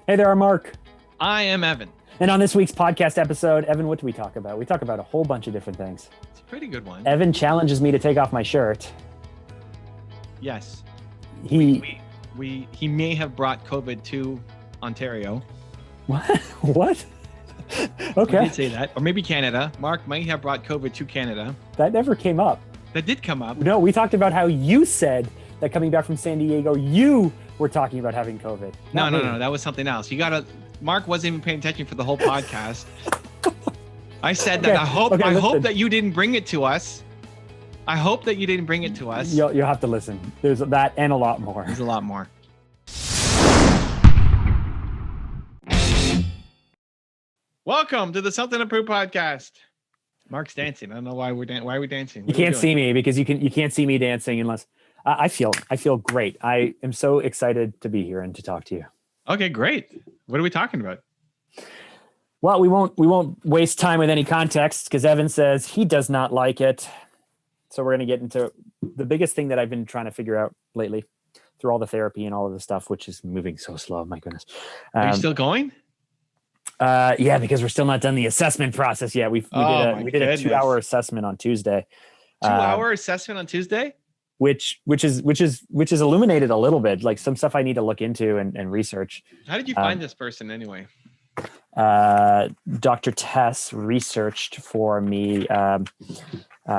Hey there, I'm Mark. I am Evan. And on this week's podcast episode, Evan, what do we talk about? We talk about a whole bunch of different things. It's a pretty good one. Evan challenges me to take off my shirt. Yes. He may have brought COVID to Ontario. What? What? We Okay. did say that. Or maybe Canada. Mark might have brought COVID to Canada. That never came up. That did come up. No, we talked about how you said that coming back from San Diego, you were talking about having COVID. No. That was something else. Mark wasn't even paying attention for the whole podcast. I said that I hope that you didn't bring it to us. I hope that you didn't bring it to us. You'll have to listen. There's that and a lot more. There's a lot more. Welcome to the Something Approved podcast. Mark's dancing. I don't know why why are we dancing? You can't see me because you can't see me dancing unless I feel great. I am so excited to be here and to talk to you. Okay, great. What are we talking about? Well, we won't waste time with any context because Evan says he does not like it. So we're going to get into the biggest thing that I've been trying to figure out lately through all the therapy and all of the stuff, which is moving so slow. My goodness. Are you still going? Yeah, because we're still not done the assessment process yet. We did a 2-hour assessment on Tuesday. 2-hour assessment on Tuesday? Which is illuminated a little bit, like some stuff I need to look into and research. How did you find this person anyway? Dr. Tess researched for me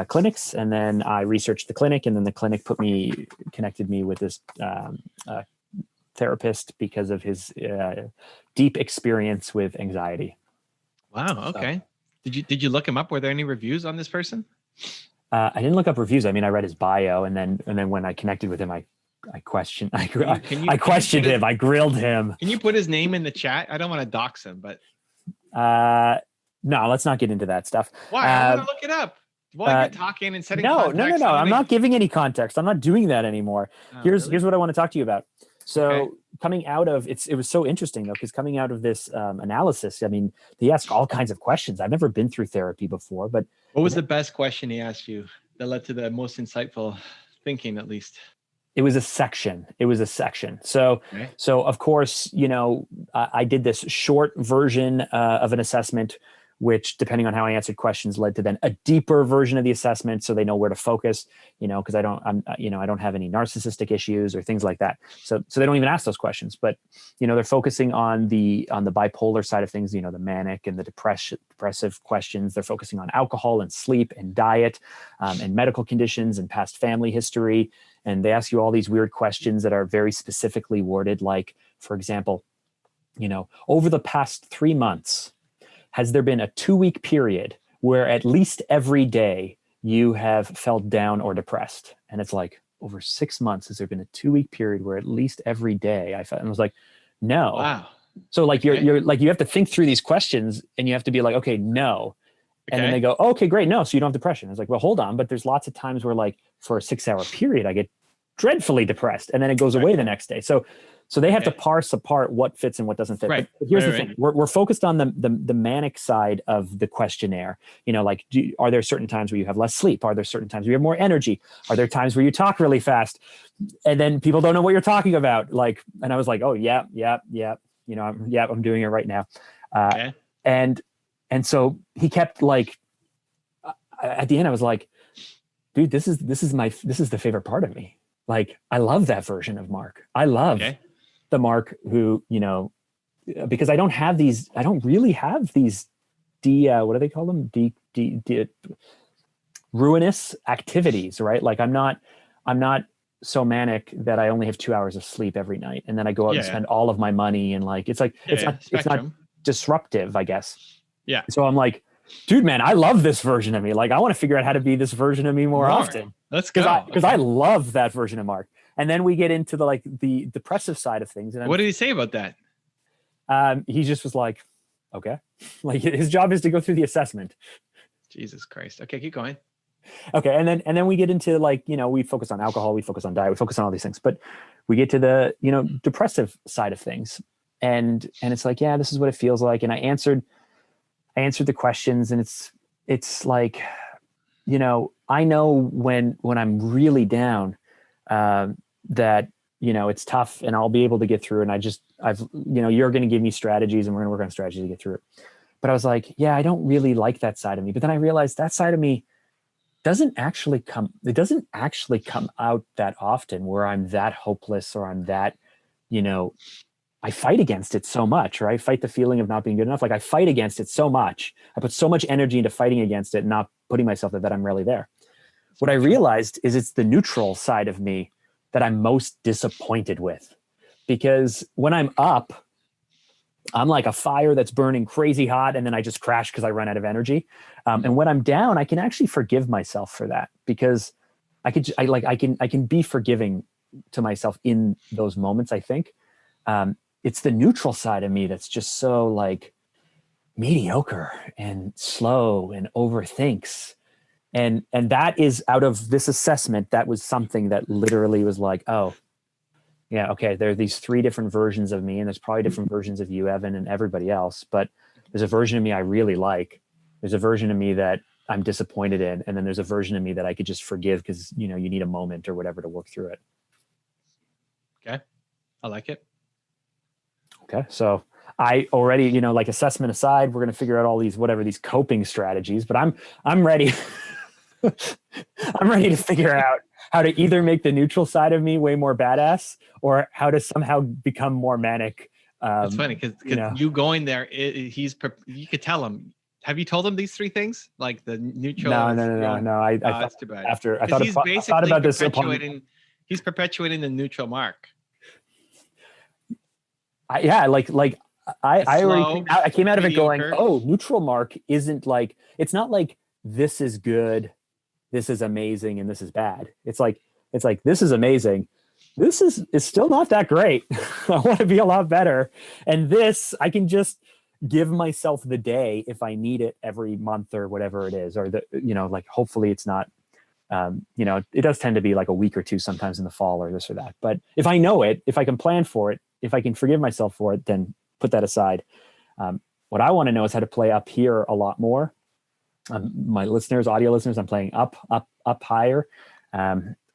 clinics, and then I researched the clinic, and then the clinic connected me with this therapist because of his deep experience with anxiety. Wow. Okay. So, did you look him up? Were there any reviews on this person? I didn't look up reviews. I mean, I read his bio, and then when I connected with him, I questioned him. I grilled him. Can you put his name in the chat? I don't want to dox him, but no, let's not get into that stuff. Why? I want to look it up. While you're talking and setting context. No. I'm not giving any context. I'm not doing that anymore. Here's what I want to talk to you about. So coming out of it was so interesting though, because coming out of this analysis, I mean, he asked all kinds of questions. I've never been through therapy before, but what was the best question he asked you that led to the most insightful thinking, at least? It was a section. So of course, I did this short version of an assessment, which depending on how I answered questions led to then a deeper version of the assessment. So they know where to focus, because I don't have any narcissistic issues or things like that. So they don't even ask those questions, but, they're focusing on the bipolar side of things, the manic and the depressive questions. They're focusing on alcohol and sleep and diet and medical conditions and past family history. And they ask you all these weird questions that are very specifically worded. Like, for example, over the past 3 months, has there been a 2-week period where at least every day you have felt down or depressed? And it's like, over 6 months, has there been a 2-week period where at least every day I felt? And I was like, no. Wow. So like you're like, you have to think through these questions and you have to be like, okay, no. And then they go, oh, okay, great. No. So you don't have depression. I was like, well, hold on. But there's lots of times where like for a 6-hour period, I get dreadfully depressed and then it goes away the next day. So they have to parse apart what fits and what doesn't fit. Right. But here's the thing. We're focused on the manic side of the questionnaire. Like, are there certain times where you have less sleep? Are there certain times where you have more energy? Are there times where you talk really fast? And then people don't know what you're talking about. Like, and I was like, oh, yeah. I'm doing it right now. And so he kept like, at the end, I was like, dude, this is the favorite part of me. Like, I love that version of Mark. I love the Mark who, because I don't really have these what do they call them? Ruinous activities, right? Like I'm not so manic that I only have 2 hours of sleep every night. And then I go out and spend all of my money. And like, it's not disruptive, I guess. Yeah. So I'm like, dude, man, I love this version of me. Like, I want to figure out how to be this version of me more often. Let's go. Because I love that version of Mark. And then we get into the depressive side of things. And what did he say about that? He just was like, okay. Like his job is to go through the assessment. Jesus Christ. Okay, keep going. Okay. And then we get into like, we focus on alcohol, we focus on diet, we focus on all these things. But we get to the, depressive side of things. And it's like, yeah, this is what it feels like. And I answered the questions, and it's like, I know when I'm really down, that it's tough and I'll be able to get through. And you're going to give me strategies and we're going to work on strategies to get through it. But I was like, yeah, I don't really like that side of me. But then I realized that side of me doesn't actually come out that often where I'm that hopeless or I'm that, I fight against it so much, or I fight the feeling of not being good enough. Like I fight against it so much. I put so much energy into fighting against it and not putting myself that I'm really there. What I realized is it's the neutral side of me that I'm most disappointed with, because when I'm up, I'm like a fire that's burning crazy hot, and then I just crash because I run out of energy. And when I'm down, I can actually forgive myself for that, because I can be forgiving to myself in those moments. I think it's the neutral side of me that's just so like mediocre and slow and overthinks. And that is out of this assessment. That was something that literally was like, oh, yeah, okay, there are these 3 different versions of me, and there's probably different versions of you, Evan, and everybody else. But there's a version of me I really like. There's a version of me that I'm disappointed in. And then there's a version of me that I could just forgive because, you need a moment or whatever to work through it. Okay. I like it. Okay. So I already, like assessment aside, we're going to figure out all these coping strategies, but I'm ready. I'm ready to figure out how to either make the neutral side of me way more badass or how to somehow become more manic. It's funny because you going there, you could tell him. Have you told him these 3 things? Like the neutral? No. I that's too bad. I thought about this. He's perpetuating the neutral mark. I came out of it going, oh, neutral mark isn't like, it's not like this is good, this is amazing, and this is bad. It's like this is amazing. This is still not that great. I want to be a lot better. And this, I can just give myself the day if I need it every month or whatever it is, or hopefully it's not, it does tend to be like a week or 2 sometimes in the fall or this or that. But if I know it, if I can plan for it, if I can forgive myself for it, then put that aside. What I want to know is how to play up here a lot more. My audio listeners, I'm playing up higher,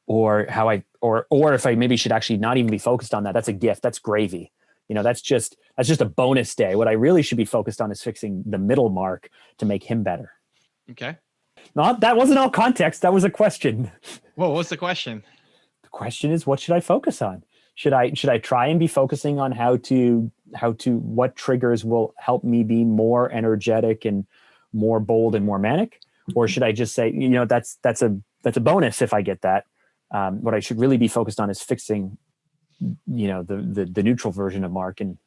or if I maybe should actually not even be focused on that. That's a gift. That's gravy. That's just a bonus day. What I really should be focused on is fixing the middle mark to make him better. Okay. That wasn't all context. That was a question. Well, what's the question? The question is, what should I focus on? Should I try and be focusing on what triggers will help me be more energetic and more bold and more manic? Or should I just say, that's a bonus if I get that. What I should really be focused on is fixing, the neutral version of Mark, and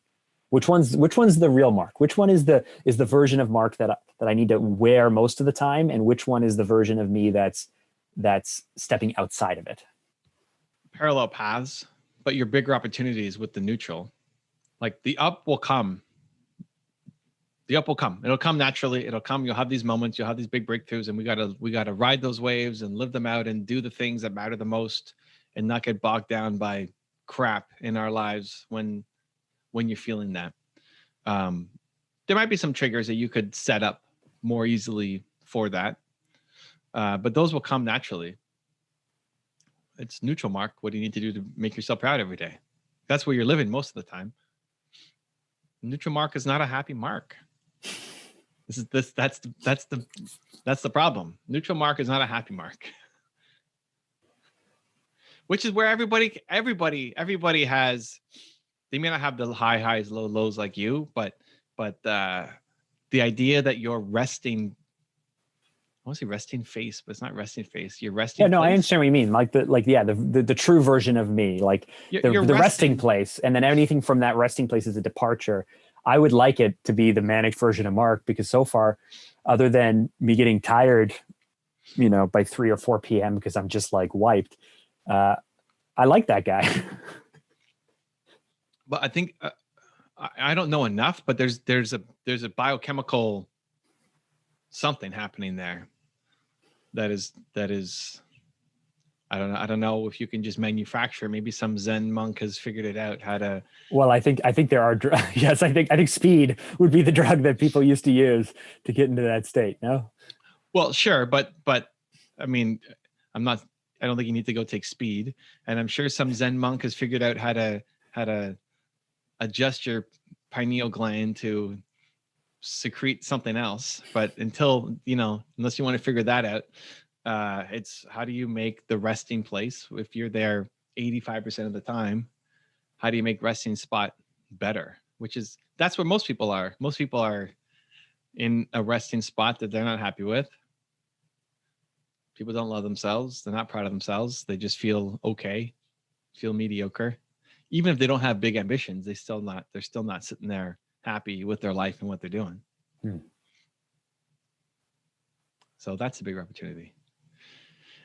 which one's the real Mark? Which one is the version of Mark that I need to wear most of the time, and which one is the version of me that's stepping outside of it? Parallel paths, but your bigger opportunities with the neutral. Like the up will come. The up will come. It'll come naturally. It'll come. You'll have these moments. You'll have these big breakthroughs, and we gotta ride those waves and live them out and do the things that matter the most, and not get bogged down by crap in our lives when you're feeling that. There might be some triggers that you could set up more easily for that, but those will come naturally. It's neutral mark. What do you need to do to make yourself proud every day? That's where you're living most of the time. Neutral mark is not a happy mark. That's the problem. Neutral mark is not a happy mark. Which is where everybody has. They may not have the high highs, low lows like you, but the idea that you're resting. I want to say resting face, but it's not resting face. You're resting. Yeah, no, place. I understand what you mean. Like the true version of me, like the resting place, and then anything from that resting place is a departure. I would like it to be the manic version of Mark, because so far, other than me getting tired, by 3 or 4 p.m. because I'm just like wiped, I like that guy. But I think I don't know enough, but there's a biochemical something happening there that is I don't know if you can just manufacture. Maybe some Zen monk has figured it out how to. Well, I think there are yes, I think speed would be the drug that people used to use to get into that state. No. Well, sure, but I mean, I'm not. I don't think you need to go take speed. And I'm sure some Zen monk has figured out how to adjust your pineal gland to secrete something else. But until, unless you want to figure that out, it's how do you make the resting place, if you're there 85% of the time, how do you make resting spot better? That's where most people are. Most people are in a resting spot that they're not happy with. People don't love themselves. They're not proud of themselves. They just feel okay, feel mediocre. Even if they don't have big ambitions, they're still not sitting there happy with their life and what they're doing. So that's a big opportunity.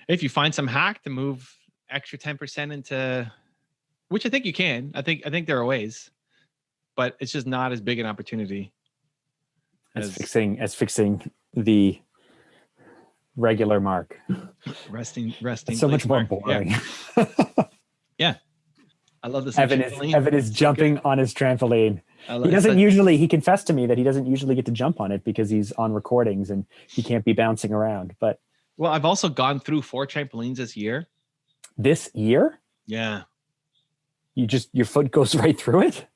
If you find some hack to move extra 10% into, which I think you can, I think there are ways, but it's just not as big an opportunity as fixing the regular mark. Resting. It's so much more boring. Yeah. I love this. Evan is jumping on his trampoline. He confessed to me that he doesn't usually get to jump on it because he's on recordings and he can't be bouncing around. But well, I've also gone through 4 trampolines this year. This year? Yeah. Your foot goes right through it?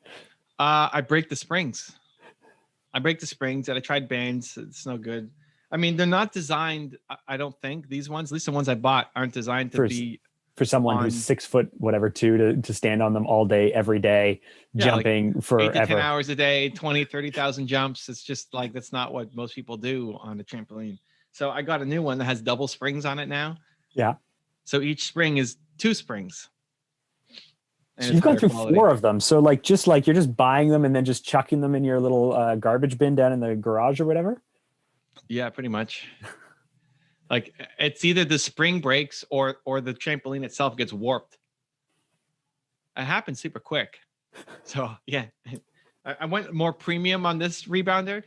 I break the springs. And I tried bands. It's no good. I mean, they're not designed, I don't think. These ones, at least the ones I bought, aren't designed to be for someone who's 6 foot, whatever, 2 to stand on them all day, every day, jumping like forever. 8 to 10 hours a day, 20, 30,000 jumps. It's just like, that's not what most people do on a trampoline. So I got a new one that has double springs on it now. Yeah. So each spring is 2 springs. So you've gone through quality. 4 of them. So you're just buying them and then just chucking them in your little garbage bin down in the garage or whatever? Yeah, pretty much. Like it's either the spring breaks or the trampoline itself gets warped. It happens super quick. So yeah, I went more premium on this rebounder.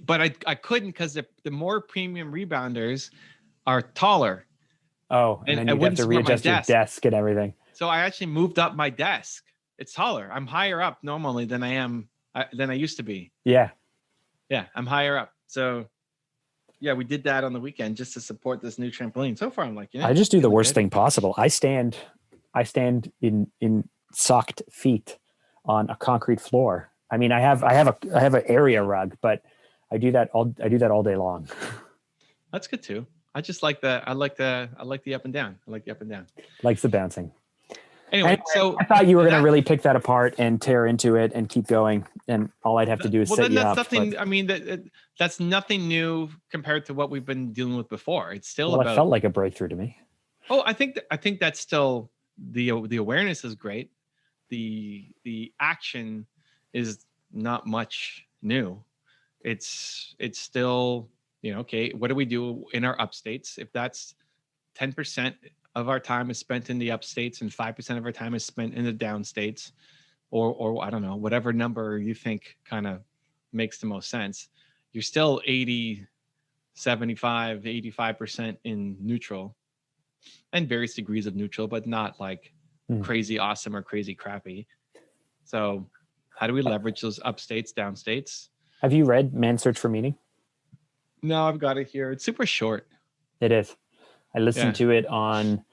But I couldn't because the more premium rebounders are taller. Oh, and then you have to readjust your desk and everything. So I actually moved up my desk. It's taller. I'm higher up normally than I used to be. Yeah. Yeah, I'm higher up. So yeah, we did that on the weekend just to support this new trampoline. So far, I'm like, I just do the worst thing possible. I stand in socked feet on a concrete floor. I mean, I have an area rug, but I do that all day long. That's good too. I just like I like the up and down. I like the up and down. Likes the bouncing. Anyway, so I thought you were going to really pick that apart and tear into it and keep going. And all I'd have to do is set you up. Nothing. I mean, that's nothing new compared to what we've been dealing with before. It's still it felt like a breakthrough to me. Oh, I think that's still the awareness is great. The action is not much new. It's still, okay, what do we do in our upstates? If that's 10% of our time is spent in the upstates and 5% of our time is spent in the downstates, or I don't know, whatever number you think kind of makes the most sense, you're still 80, 75, 85% in neutral and various degrees of neutral, but not like crazy awesome or crazy crappy. So how do we leverage those upstates, downstates? Have you read Man's Search for Meaning? No, I've got it here. It's super short. It is. I listened to it on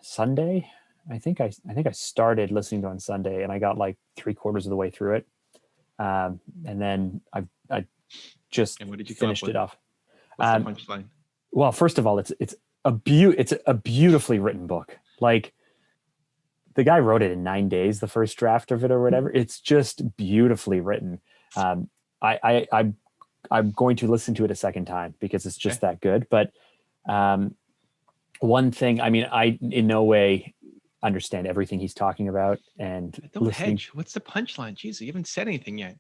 Sunday. I think I started listening to it on Sunday and I got like 3/4 of the way through it. And then I just finished it off. What's the punchline? Well, first of all, it's a beautifully written book. Like the guy wrote it in 9 days, the first draft of it or whatever. It's just beautifully written. I'm going to listen to it a second time because it's just that good. But one thing, I mean, I in no way understand everything he's talking about. And don't hedge. What's the punchline? Jeez, you haven't said anything yet.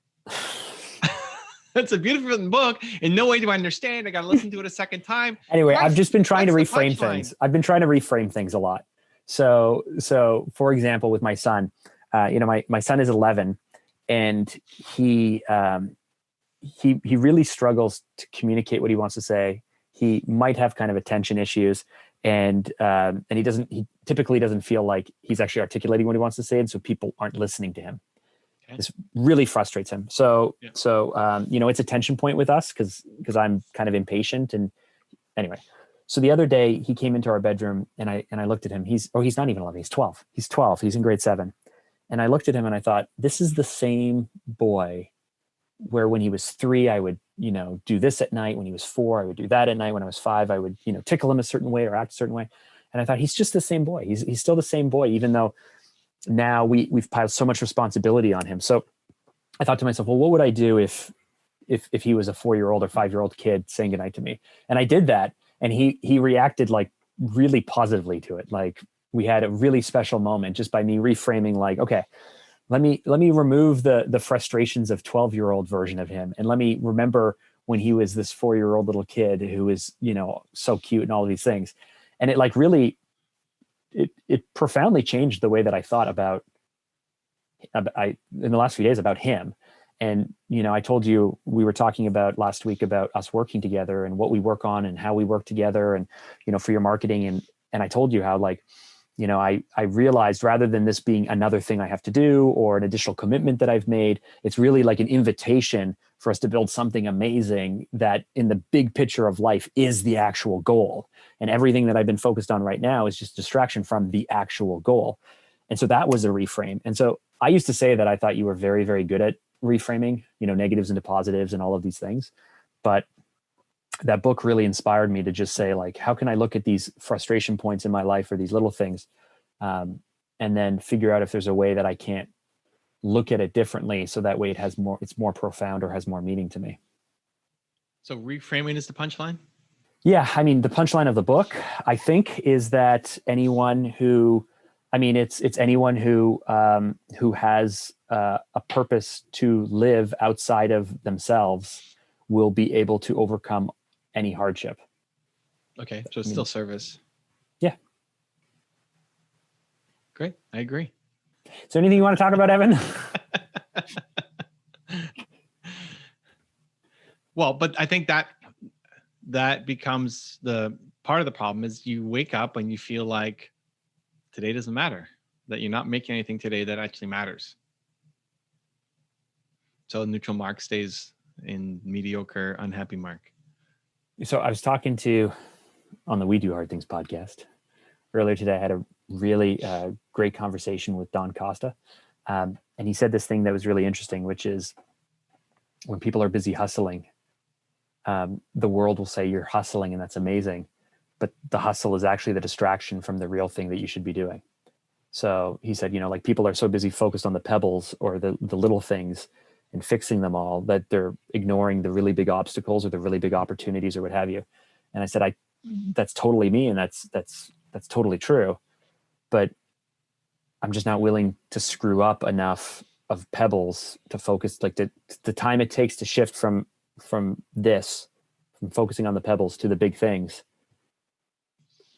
That's a beautiful written book. In no way do I understand. I got to listen to it a second time. Anyway, I've just been trying to reframe things. I've been trying to reframe things a lot. So for example, with my son, my son is 11 and he really struggles to communicate what he wants to say. He might have kind of attention issues and he typically doesn't feel like he's actually articulating what he wants to say. And so people aren't listening to him. Okay. This really frustrates him. So it's a tension point with us because I'm kind of impatient. And anyway, So the other day he came into our bedroom and I looked at him. He's not even 11. He's 12. He's 12. He's in grade 7. And I looked at him and I thought, this is the same boy where when he was 3, I would, do this at night. When he was 4, I would do that at night. When I was 5, I would, tickle him a certain way or act a certain way. And I thought, he's just the same boy. He's still the same boy, even though now we've piled so much responsibility on him. So I thought to myself, well, what would I do if he was a 4-year-old or 5-year-old kid saying goodnight to me? And I did that. And he reacted like really positively to it. Like we had a really special moment just by me reframing, like, okay, let me remove the frustrations of 12-year-old version of him. And let me remember when he was this 4-year-old little kid who was, so cute and all of these things. And it like really, it profoundly changed the way that I thought about in the last few days about him. And, I told you, we were talking about last week about us working together and what we work on and how we work together and, for your marketing. And I told you how, like, I realized rather than this being another thing I have to do or an additional commitment that I've made, it's really like an invitation for us to build something amazing that in the big picture of life is the actual goal. And everything that I've been focused on right now is just distraction from the actual goal. And so that was a reframe. And so I used to say that I thought you were very, very good at reframing, negatives into positives and all of these things. But that book really inspired me to just say, like, how can I look at these frustration points in my life or these little things, and then figure out if there's a way that I can't look at it differently, so that way it's more profound or has more meaning to me. So reframing is the punchline? Yeah. I mean, the punchline of the book, I think, is that anyone who, it's anyone who has a purpose to live outside of themselves will be able to overcome any hardship. Okay. So it's still service. Yeah. Great. I agree. Is there anything you want to talk about, Evan? Well, but I think that becomes the part of the problem is you wake up and you feel like today doesn't matter, that you're not making anything today that actually matters. So neutral mark stays in mediocre, unhappy mark. So I was talking to, on the We Do Hard Things podcast earlier today, I had a really great conversation with Don Costa. And he said this thing that was really interesting, which is when people are busy hustling, the world will say you're hustling and that's amazing. But the hustle is actually the distraction from the real thing that you should be doing. So he said, like people are so busy focused on the pebbles or the little things and fixing them all that they're ignoring the really big obstacles or the really big opportunities or what have you. And I said, that's totally me. And that's totally true. But I'm just not willing to screw up enough of pebbles to focus, like the time it takes to shift from focusing on the pebbles to the big things.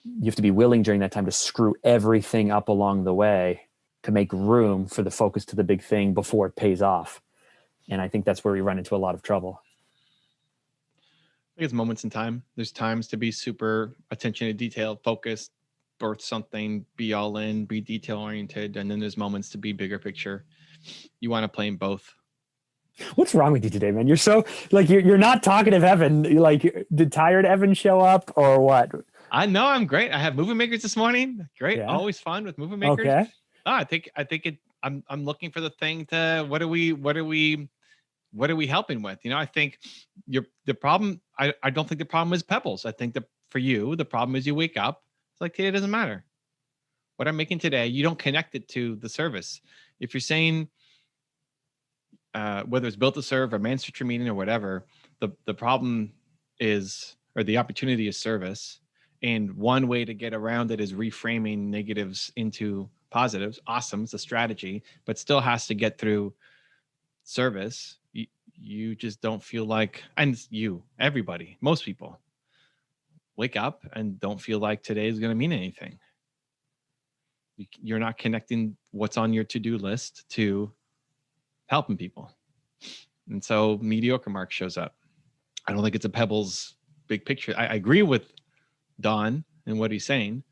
You have to be willing during that time to screw everything up along the way to make room for the focus to the big thing before it pays off. And I think that's where we run into a lot of trouble. I think it's moments in time. There's times to be super attention to detail, focused, birth something, be all in, be detail oriented. And then there's moments to be bigger picture. You want to play in both. What's wrong with you today, man? You're so like, you're not talkative, Evan. Like, did tired Evan show up or what? I know I'm great. I have movie makers this morning. Great. Yeah. Always fun with movie makers. Okay. I think I'm looking for the thing to, what are we helping with? I think the problem, I don't think the problem is pebbles. I think that for you, the problem is you wake up. It's like, hey, it doesn't matter what I'm making today. You don't connect it to the service. If you're saying, whether it's built to serve or managed to meeting or whatever, the problem is, or the opportunity is service. And one way to get around it is reframing negatives into positives. Awesome. It's a strategy, but still has to get through service. You just don't feel like, and everybody, most people wake up and don't feel like today is going to mean anything. You're not connecting what's on your to-do list to helping people. And so mediocre mark shows up. I don't think it's a pebbles big picture. I agree with Don and what he's saying.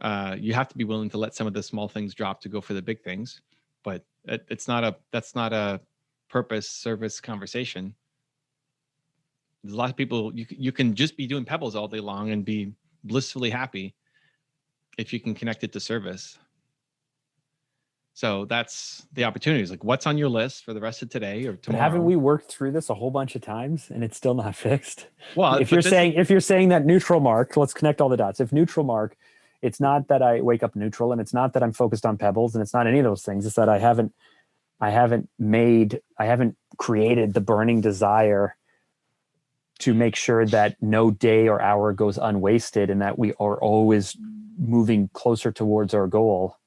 You have to be willing to let some of the small things drop to go for the big things, but that's not a purpose service conversation. There's a lot of people, you can just be doing pebbles all day long and be blissfully happy if you can connect it to service. So that's the opportunities. Like, what's on your list for the rest of today or tomorrow? But haven't we worked through this a whole bunch of times and it's still not fixed? Well, if you're saying that neutral mark, let's connect all the dots. If neutral mark, it's not that I wake up neutral, and it's not that I'm focused on pebbles, and it's not any of those things. It's that I haven't created the burning desire to make sure that no day or hour goes unwasted, and that we are always moving closer towards our goal.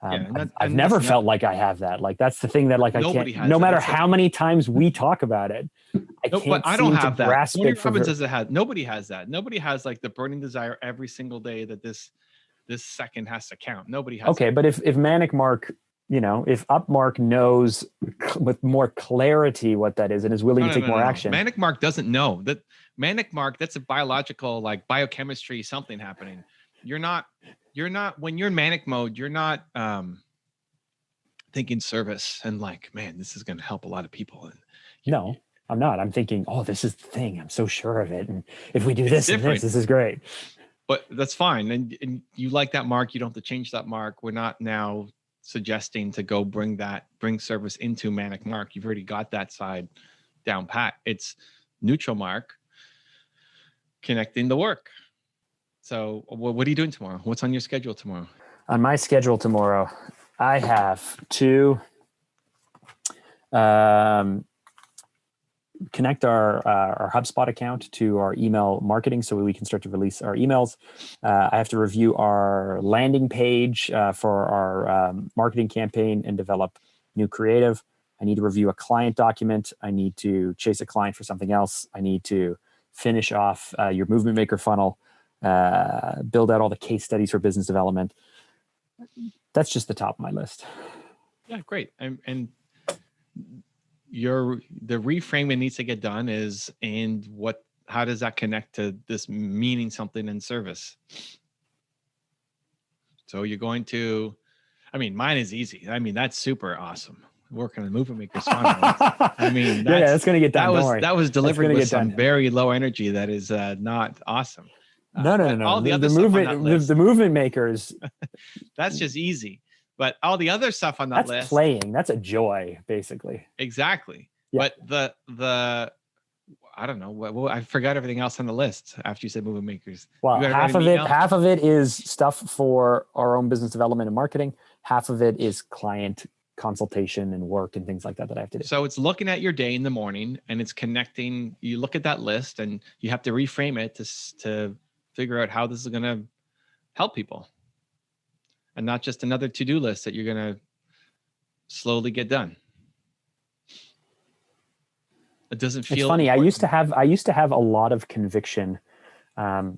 I've never felt like I have that. Like, that's the thing that, like, I can't, no matter how many times we talk about it, I don't have that. Tony Robbins doesn't have, nobody has that. Nobody has like the burning desire every single day that this second has to count. Nobody has. Okay. That. But if Manic Mark, if Up Mark knows with more clarity what that is and is willing to take more action. Manic Mark doesn't know that. Manic Mark, that's a biological, like, biochemistry, something happening. You're not, when you're in manic mode, you're not thinking service and like, man, this is going to help a lot of people. And no, I'm not. I'm thinking, oh, this is the thing. I'm so sure of it. And if we do this and this is great. But that's fine. And you like that mark. You don't have to change that mark. We're not now suggesting to go bring service into Manic Mark. You've already got that side down pat. It's neutral mark connecting the work. So what are you doing tomorrow? What's on your schedule tomorrow? On my schedule tomorrow, I have to connect our HubSpot account to our email marketing so we can start to release our emails. I have to review our landing page for our marketing campaign and develop new creative. I need to review a client document. I need to chase a client for something else. I need to finish off your Movement Maker funnel, build out all the case studies for business development. That's just the top of my list. Yeah, great. And the reframing needs to get done how does that connect to this meaning something in service? So you're going to, mine is easy. That's super awesome. Working on Movement Maker funnel. That's going to get done. That was delivered with some very low energy. That is not awesome. No. All the other the Movement Makers. That's just easy. But all the other stuff on that list. That's playing. That's a joy, basically. Exactly. Yeah. But I don't know. I forgot everything else on the list after you said Movement Makers. Well, half of it is stuff for our own business development and marketing. Half of it is client consultation and work and things like that I have to do. So it's looking at your day in the morning and it's connecting. You look at that list and you have to reframe it to figure out how this is going to help people. And not just another to-do list that you're going to slowly get done. It doesn't feel. It's funny. Important. I used to have a lot of conviction. Back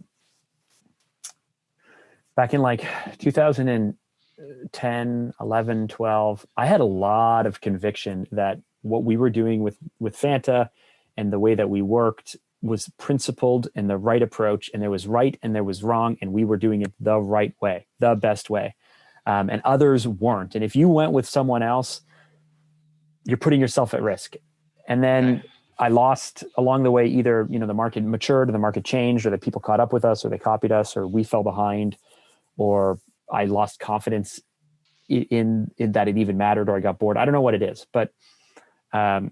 in like 2010, 11, 12, I had a lot of conviction that what we were doing with Fanta and the way that we worked was principled and the right approach, and there was right and there was wrong, and we were doing it the right way, the best way. And others weren't. And if you went with someone else, you're putting yourself at risk. And then I lost along the way, either, the market matured or the market changed, or that people caught up with us, or they copied us, or we fell behind, or I lost confidence in that it even mattered, or I got bored. I don't know what it is, but I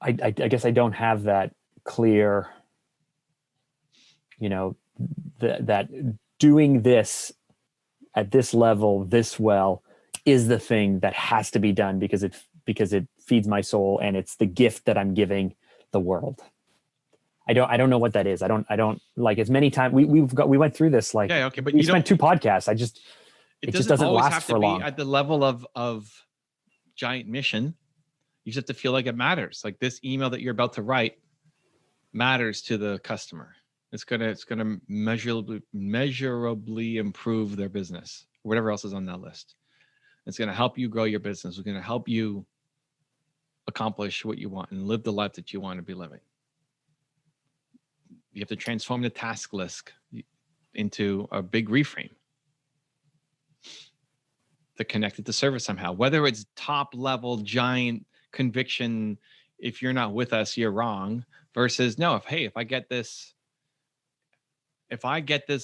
guess I don't have that clear, that doing this at this level, this well, is the thing that has to be done because it feeds my soul and it's the gift that I'm giving the world. I don't know what that is. I don't like as many times we went through this. Like, yeah, okay, but we spent 2 podcasts. It just doesn't last for long. At the level of giant mission, you just have to feel like it matters. Like, this email that you're about to write matters to the customer. It's gonna measurably improve their business, whatever else is on that list. It's gonna help you grow your business. It's gonna help you accomplish what you want and live the life that you want to be living. You have to transform the task list into a big reframe to connect it to service somehow, whether it's top level giant conviction, if you're not with us, you're wrong. Versus no, if I get this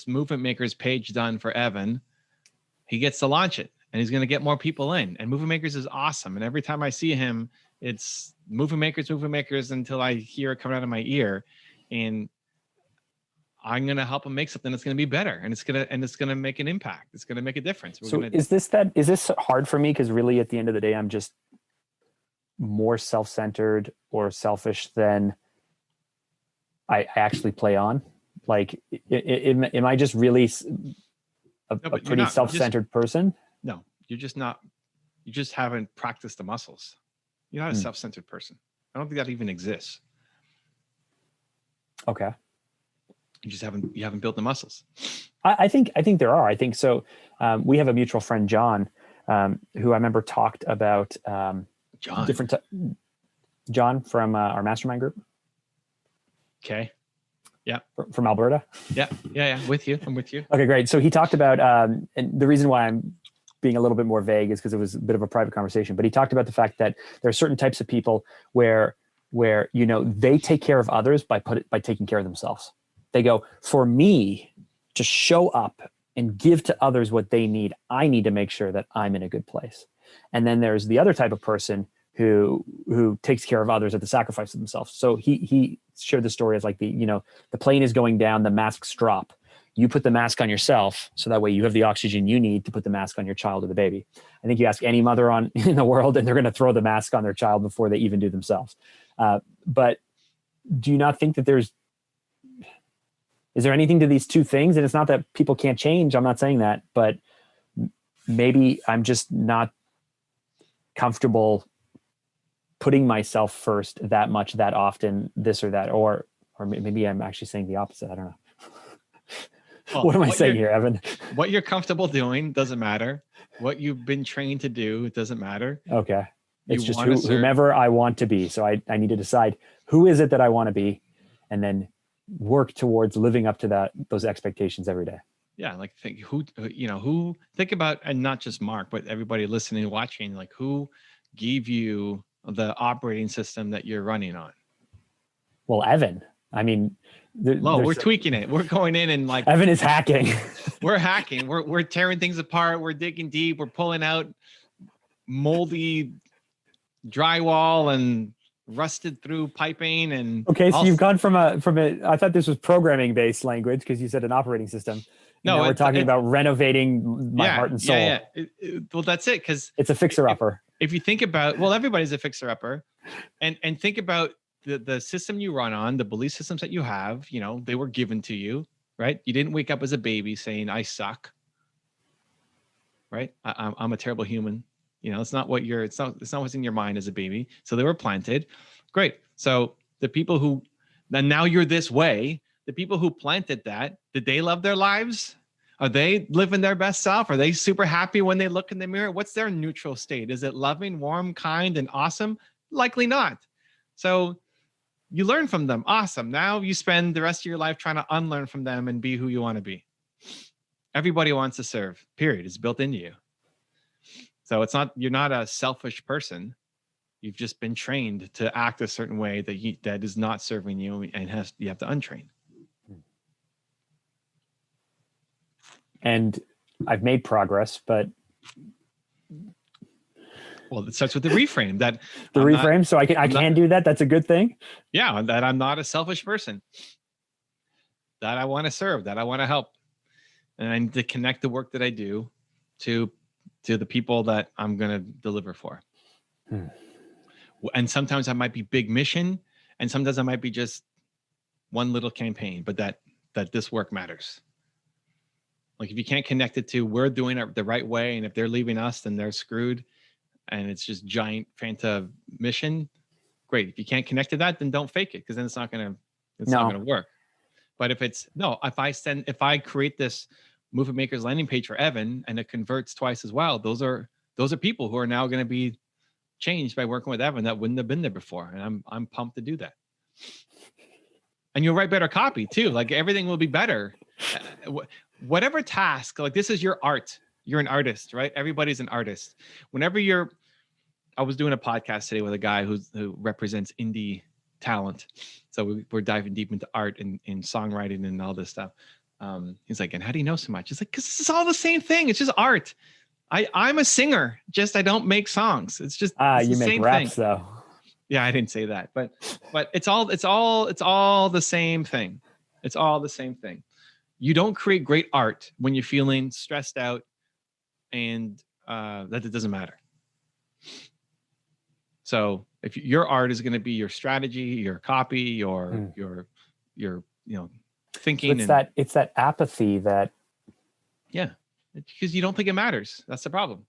Movement Makers page done for Evan, he gets to launch it and he's going to get more people in. And Movement Makers is awesome. And every time I see him, it's Movement Makers until I hear it coming out of my ear. And I'm going to help him make something that's going to be better. And it's going to make an impact. It's going to make a difference. Is this hard for me? Because really at the end of the day, I'm just more self-centered or selfish than I actually play on. Like, am I just really a pretty self-centered person? No, you're just not. You just haven't practiced the muscles. You're not a self-centered person. I don't think that even exists. Okay. You haven't built the muscles. I think there are. I think so. We have a mutual friend, John, who I remember talked about John from our mastermind group. Okay. Yeah. From Alberta. Yeah. With you. I'm with you. Okay, great. So he talked about, and the reason why I'm being a little bit more vague is because it was a bit of a private conversation, but he talked about the fact that there are certain types of people where they take care of others by taking care of themselves. They go, for me to show up and give to others what they need, I need to make sure that I'm in a good place. And then there's the other type of person who takes care of others at the sacrifice of themselves. So he shared the story as like the plane is going down, the masks drop. You put the mask on yourself, so that way you have the oxygen you need to put the mask on your child or the baby. I think you ask any mother in the world, and they're going to throw the mask on their child before they even do themselves. But do you not think that is there anything to these two things? And it's not that people can't change. I'm not saying that, but maybe I'm just not comfortable putting myself first that much, that often, this or that, or maybe I'm actually saying the opposite. I don't know. Well, what am I saying here, Evan? What you're comfortable doing doesn't matter. What you've been trained to do, it doesn't matter. Okay. It's just whomever I want to be. So I need to decide who is it that I want to be, and then work towards living up to those expectations every day. Yeah. Like think about, and not just Mark, but everybody listening, watching, like who gave you the operating system that you're running on? Well, Evan. I mean, we're tweaking it. We're going in and like Evan is hacking. We're hacking. We're tearing things apart. We're digging deep. We're pulling out moldy drywall and rusted through piping and. Okay, so you've gone from a. I thought this was programming based language because you said an operating system. No, we're talking about renovating my heart and soul. Yeah. Well, that's it, because it's a fixer upper. If you think about, everybody's a fixer upper, and think about the system you run on, the belief systems that you have, they were given to you, right? You didn't wake up as a baby saying, I suck, right? I'm a terrible human. It's not what's in your mind as a baby. So they were planted. Great. So the people who, and now you're this way, the people who planted that, did they love their lives? Are they living their best self? Are they super happy when they look in the mirror? What's their neutral state? Is it loving, warm, kind, and awesome? Likely not. So you learn from them. Awesome. Now you spend the rest of your life trying to unlearn from them and be who you want to be. Everybody wants to serve, period. It's built into you. So you're not a selfish person. You've just been trained to act a certain way that is not serving you, and you have to untrain. And I've made progress, but it starts with the reframe. So I can do that. That's a good thing. Yeah, that I'm not a selfish person. That I want to serve. That I want to help, and to connect the work that I do to the people that I'm going to deliver for. And sometimes I might be big mission, and sometimes I might be just one little campaign, but that this work matters. Like if you can't connect it to we're doing it the right way, and if they're leaving us, then they're screwed, and it's just giant Fanta mission. Great. If you can't connect to that, then don't fake it, because then it's not gonna work. But if I create this Movement Makers landing page for Evan and it converts twice as well, those are people who are now going to be changed by working with Evan that wouldn't have been there before, and I'm pumped to do that. And you'll write better copy too. Like everything will be better. Whatever task, like this is your art. You're an artist, right? Everybody's an artist. Whenever you're I was doing a podcast today with a guy who represents indie talent. So we're diving deep into art and songwriting and all this stuff. He's like, and how do you know so much? It's like, because it's all the same thing. It's just art. I'm a singer, just I don't make songs. It's just you make raps though. Yeah, I didn't say that, but it's all the same thing. It's all the same thing. You don't create great art when you're feeling stressed out, and that it doesn't matter. So if your art is going to be your strategy, your copy, your thinking, so it's that apathy that, yeah, because you don't think it matters. That's the problem.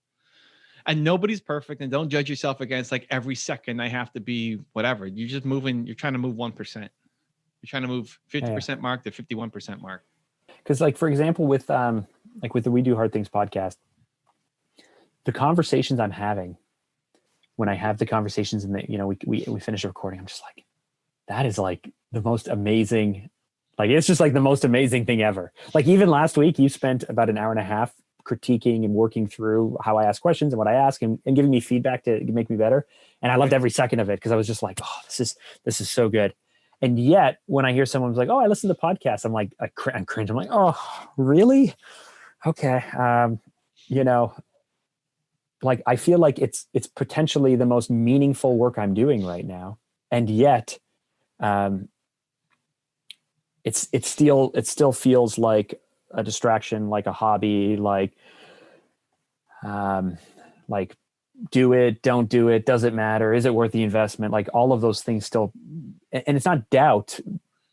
And nobody's perfect, and don't judge yourself against like every second I have to be whatever. You're just moving. You're trying to move 1%. You're trying to move 50% mark to 51% mark. Because like, for example, with the We Do Hard Things podcast, the conversations I'm having, when I have the conversations and we finish a recording, I'm just like, that is like the most amazing, like, it's just like the most amazing thing ever. Like even last week, you spent about an hour and a half critiquing and working through how I ask questions and what I ask and giving me feedback to make me better. And I loved every second of it because I was just like, oh, this is so good. And yet when I hear someone's like, oh, I listen to podcasts, I'm like, I'm cringe. I'm like, oh, really? Okay. Like I feel like it's potentially the most meaningful work I'm doing right now, and yet, it still feels like a distraction, like a hobby, like do it, don't do it, does it matter, is it worth the investment? Like all of those things still, and it's not doubt.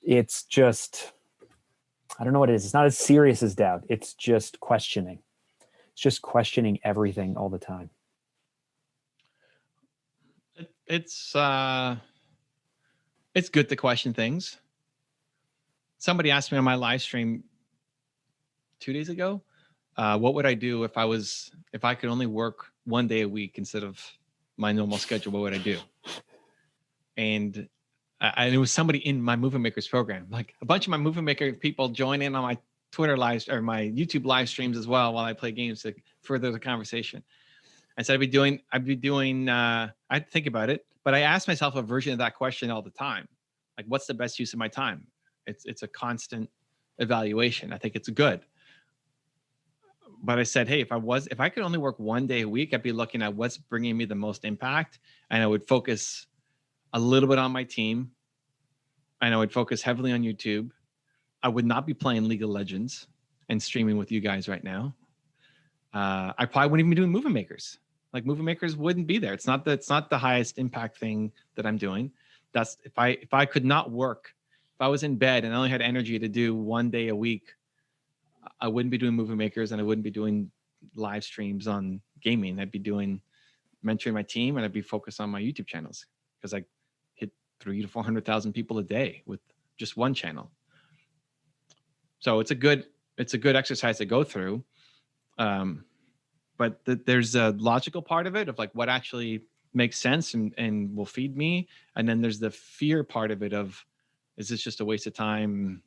It's just, I don't know what it is. It's not as serious as doubt. It's just questioning. It's just questioning everything all the time. It's good to question things. Somebody asked me on my live stream 2 days ago, what would I do if I could only work 1 day a week instead of my normal schedule? What would I do? And it was somebody in my Movement Makers program, like a bunch of my Movement Maker people join in on my Twitter live or my YouTube live streams as well while I play games to further the conversation. And so I'd think about it, but I ask myself a version of that question all the time. Like, what's the best use of my time? It's a constant evaluation. I think it's good. But I said, hey, if I could only work 1 day a week, I'd be looking at what's bringing me the most impact. And I would focus a little bit on my team. And I would focus heavily on YouTube. I would not be playing League of Legends and streaming with you guys right now. I probably wouldn't even be doing Movement Makers. Like Movement Makers wouldn't be there. It's not the highest impact thing that I'm doing. That's if I could not work, if I was in bed and I only had energy to do 1 day a week, I wouldn't be doing Movement Makers and I wouldn't be doing live streams on gaming. I'd be doing mentoring my team and I'd be focused on my YouTube channels because I hit 300,000 to 400,000 people a day with just one channel. So it's a good exercise to go through. But there's a logical part of it of like what actually makes sense and will feed me. And then there's the fear part of it of, is this just a waste of time?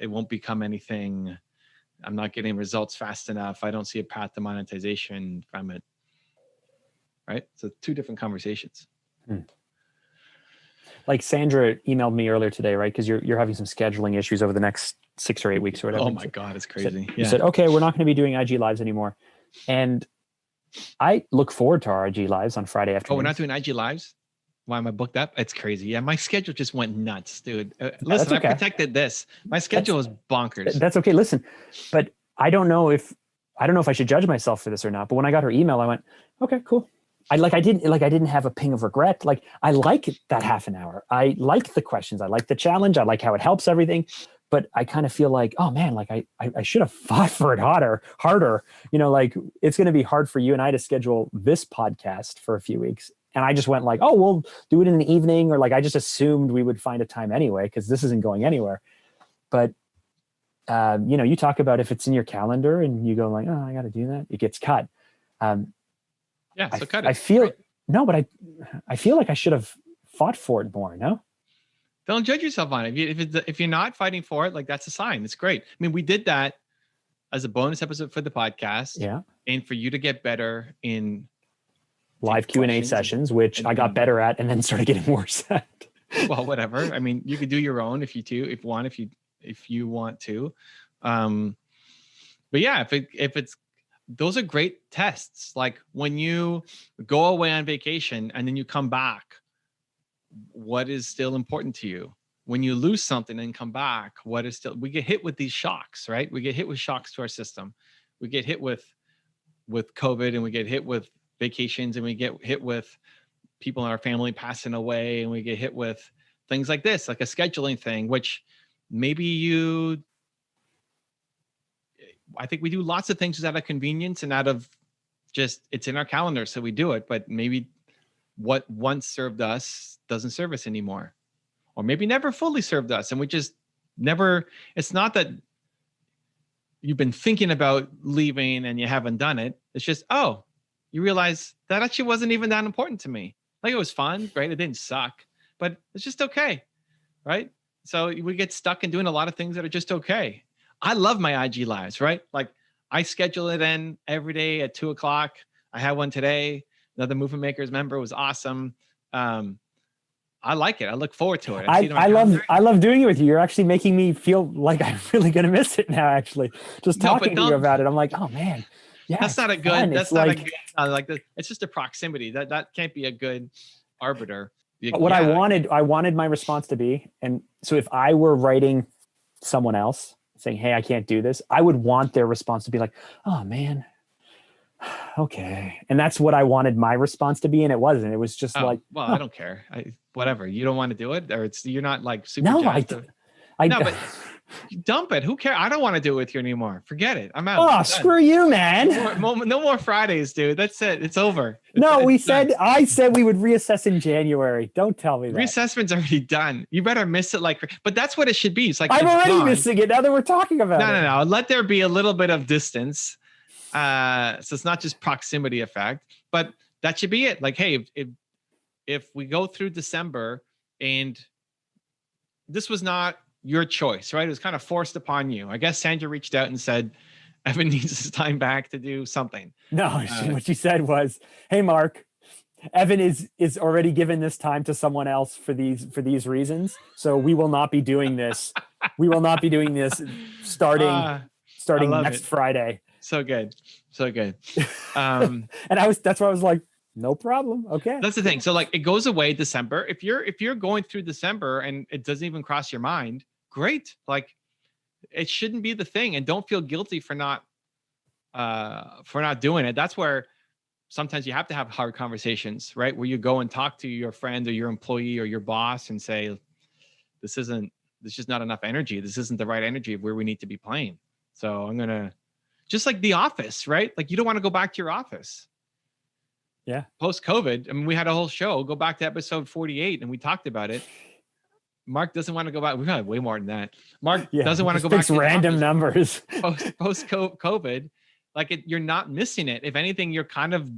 It won't become anything. I'm not getting results fast enough. I don't see a path to monetization from it. Right? So 2 different conversations. Like Sandra emailed me earlier today, right? Because you're having some scheduling issues over the next 6 or 8 weeks or whatever. Oh my God, it's crazy. You said, okay, we're not going to be doing IG lives anymore. And I look forward to our IG lives on Friday afternoon. Oh, we're not doing IG lives? Why am I booked up? It's crazy. Yeah, my schedule just went nuts, dude. Listen, okay. I protected this. My schedule is bonkers. That's okay. Listen, but I don't know if I should judge myself for this or not. But when I got her email, I went, okay, cool. I didn't have a ping of regret. Like I like that half an hour. I like the questions. I like the challenge. I like how it helps everything. But I kind of feel like, oh man, like I should have fought for it harder. Like it's going to be hard for you and I to schedule this podcast for a few weeks. And I just went like, oh, we'll do it in the evening. Or like, I just assumed we would find a time anyway, because this isn't going anywhere. But, you talk about if it's in your calendar and you go like, oh, I got to do that. It gets cut. Yeah, so cut it. I feel no, but I feel like I should have fought for it more. No, don't judge yourself on it. If you're not fighting for it, like that's a sign. It's great. I mean, we did that as a bonus episode for the podcast. Yeah, and for you to get better in live Q&A sessions, which I got better at and then started getting worse at. Well, whatever. I mean, you could do your own if you want to. But yeah, if it's, those are great tests. Like when you go away on vacation and then you come back, what is still important to you? When you lose something and come back, what is still, we get hit with these shocks, right? We get hit with shocks to our system. We get hit with COVID, and we get hit with vacations, and we get hit with people in our family passing away, and we get hit with things like this, like a scheduling thing, which maybe I think we do lots of things out of convenience and out of just, it's in our calendar, so we do it. But maybe what once served us doesn't serve us anymore, or maybe never fully served us. And we just never, it's not that you've been thinking about leaving and you haven't done it. It's just, oh, you realize that actually wasn't even that important to me. Like, it was fun, right? It didn't suck, but it's just okay, right? So we get stuck in doing a lot of things that are just okay. I love my IG lives, right? Like, I schedule it in every day at 2:00. I had one today. Another Movement Makers member was awesome. I like it. I look forward to it. I love doing it with you. You're actually making me feel like I'm really going to miss it now, actually. Just talking to you about it. I'm like, oh man. Yeah, that's not a good, that's not like, a good, it's just a proximity. That can't be a good arbiter. What I wanted my response to be, and so if I were writing someone else saying, hey, I can't do this, I would want their response to be like, oh man, okay. And that's what I wanted my response to be. And it wasn't. It was just like, well, I don't care. Whatever. You don't want to do it, or you're not like super. No, but dump it. Who cares? I don't want to do it with you anymore. Forget it. I'm out. Oh, screw you, man. No more Fridays, dude. That's it. It's over. I said we would reassess in January. Don't tell me that. Reassessment's already done. You better miss it. But that's what it should be. It's like, I'm already missing it now that we're talking about it. No. Let there be a little bit of distance. So it's not just proximity effect, but that should be it. Like, hey, if we go through December and this was not your choice, right? It was kind of forced upon you. I guess Sandra reached out and said, Evan needs his time back to do something. No, what she said was, hey, Mark, Evan is already given this time to someone else for these reasons. So we will not be doing this. We will not be doing this starting next Friday. So good. And that's why I was like, no problem. Okay. That's the thing. So like, it goes away December. If you're going through December and it doesn't even cross your mind, great. Like, it shouldn't be the thing, and don't feel guilty for not doing it. That's where sometimes you have to have hard conversations, right? Where you go and talk to your friend or your employee or your boss and say, this is just not enough energy. This isn't the right energy of where we need to be playing. So I'm going to, just like The Office, right? Like, you don't want to go back to your office. Yeah. Post-COVID, I mean, we had a whole show. Go back to episode 48 and we talked about it. Mark doesn't want to go back. We've got way more than that. Mark doesn't want to go back to random numbers. Post-COVID, like, you're not missing it. If anything, you're kind of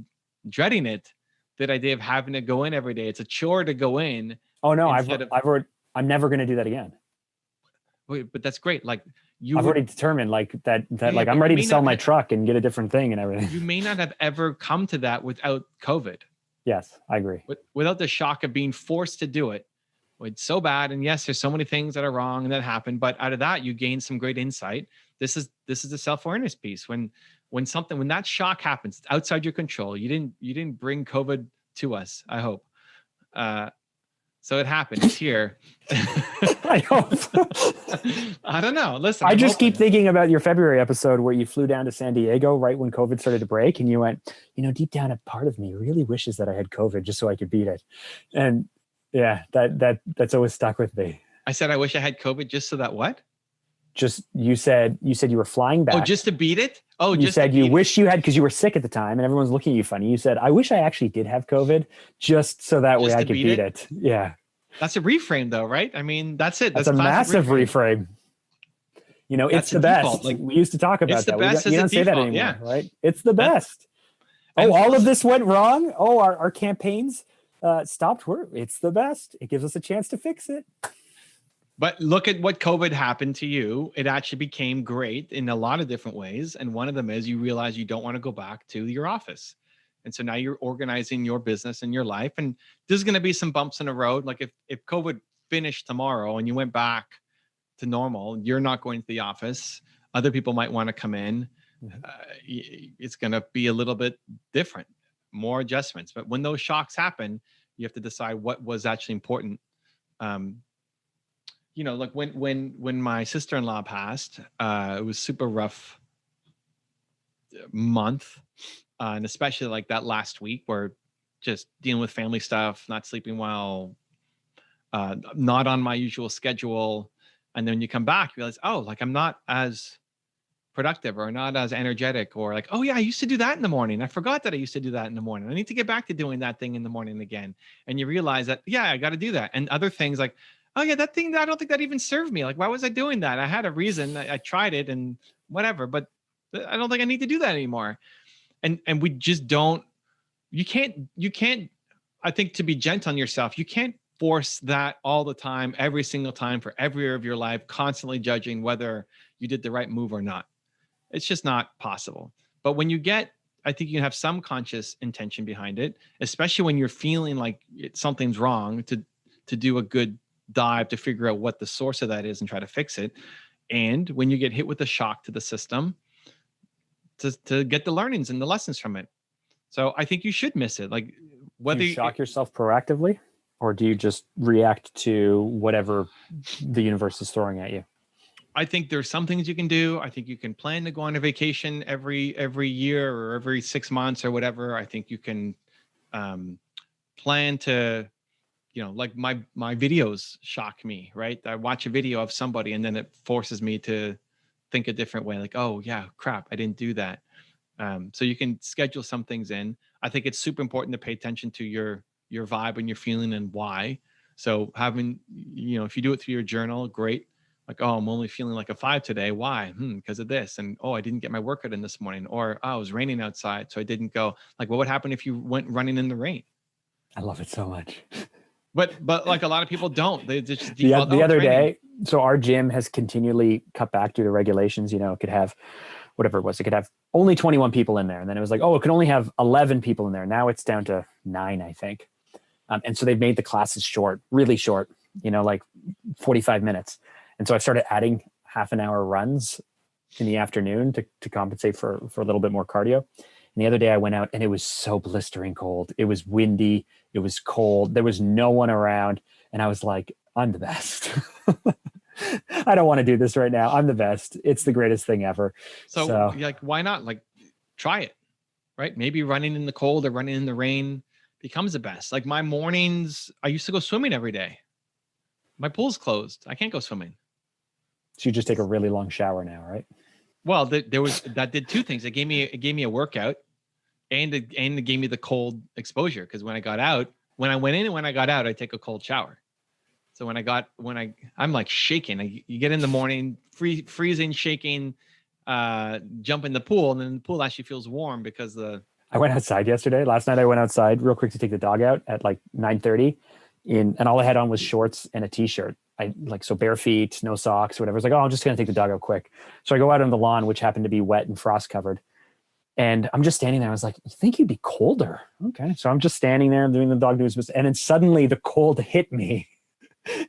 dreading it. That idea of having to go in every day. It's a chore to go in. Oh no, I'm never going to do that again. Wait, but that's great. Like, I've already determined like I'm ready to sell my truck and get a different thing and everything. You may not have ever come to that without COVID. Yes, I agree. Without the shock of being forced to do it. It's so bad. And yes, there's so many things that are wrong and that happen, but out of that, you gain some great insight. This is the self-awareness piece. When that shock happens, it's outside your control. You didn't bring COVID to us, I hope. So it happened. It's here. I hope. I don't know. Listen, I just keep thinking about your February episode where you flew down to San Diego right when COVID started to break, and you went, deep down, a part of me really wishes that I had COVID just so I could beat it. And yeah, that's always stuck with me. I said I wish I had COVID just so that what? Just you said you were flying back. Oh, just to beat it? Oh, you said you wish you had, because you were sick at the time and everyone's looking at you funny. You said, I wish I actually did have COVID just so that way I could beat it. Yeah. That's a reframe though, right? I mean, that's it. That's a massive reframe. It's the best. Like, we used to talk about that. You don't say that anymore, right? It's the best. All of this went wrong. Oh, our campaigns stopped work. It's the best. It gives us a chance to fix it. But look at what COVID happened to you. It actually became great in a lot of different ways. And one of them is you realize you don't want to go back to your office. And so now you're organizing your business and your life. And there's going to be some bumps in the road. Like if COVID finished tomorrow and you went back to normal, you're not going to the office. Other people might want to come in. It's going to be a little bit different, more adjustments. But when those shocks happen, you have to decide what was actually important. You know, like when my sister-in-law passed, it was super rough month. And especially like that last week where just dealing with family stuff, not sleeping well, not on my usual schedule. And then you come back, you realize, oh, like I'm not as productive or not as energetic, or like, oh yeah, I used to do that in the morning. I forgot that I used to do that in the morning. I need to get back to doing that thing in the morning again. And you realize that, yeah, I got to do that. And other things like, oh yeah, that thing, I don't think that even served me. Like, why was I doing that? I had a reason. I tried it and whatever, but I don't think I need to do that anymore. And we just don't, you can't, I think, to be gentle on yourself, you can't force that all the time, every single time for every year of your life, constantly judging whether you did the right move or not. It's just not possible. But when you get, I think you have some conscious intention behind it, especially when you're feeling like something's wrong, to do a good dive to figure out what the source of that is and try to fix it. And when you get hit with a shock to the system, to get the learnings and the lessons from it. So I think you should miss it. Like, whether you shock yourself proactively, or do you just react to whatever the universe is throwing at you? I think there's some things you can do. I think you can plan to go on a vacation every year or every 6 months or whatever. I think you can plan to, you know, like my videos shock me, right? I watch a video of somebody and then it forces me to think a different way. Like, oh yeah, crap, I didn't do that. So you can schedule some things in. I think it's super important to pay attention to your vibe and your feeling and why. So having, you know, if you do it through your journal, great. Like, oh, I'm only feeling like a 5 today. Why? Because of this. And oh, I didn't get my workout in this morning. Or oh, it was raining outside, so I didn't go. Like, what would happen if you went running in the rain? I love it so much. But like a lot of people don't. They just the other day. So our gym has continually cut back due to regulations. You know, it could have whatever it was. It could have only 21 people in there, and then it was like, oh, it could only have 11 people in there. Now it's down to 9, I think. And so they've made the classes short, really short. You know, like 45 minutes. And so I started adding half-an-hour runs in the afternoon to compensate for a little bit more cardio. And the other day I went out and it was so blistering cold. It was windy. It was cold. There was no one around. And I was like, I'm the best. I don't want to do this right now. I'm the best. It's the greatest thing ever. So like, why not? Like, try it, right? Maybe running in the cold or running in the rain becomes the best. Like my mornings, I used to go swimming every day. My pool's closed. I can't go swimming. So you just take a really long shower now, right? Well, that did two things. It gave me a workout, and it gave me the cold exposure. Because when I went in and when I got out, I take a cold shower. So I'm like shaking. You get in the morning, freezing, shaking, jump in the pool, and then the pool actually feels warm because I went outside yesterday. Last night I went outside real quick to take the dog out at like 9:30, and all I had on was shorts and a t-shirt. So bare feet, no socks, whatever. I was like, oh, I'm just going to take the dog out quick. So I go out on the lawn, which happened to be wet and frost covered. And I'm just standing there. I was like, you think you'd be colder? Okay. So I'm just standing there. I'm doing the dog news. And then suddenly the cold hit me.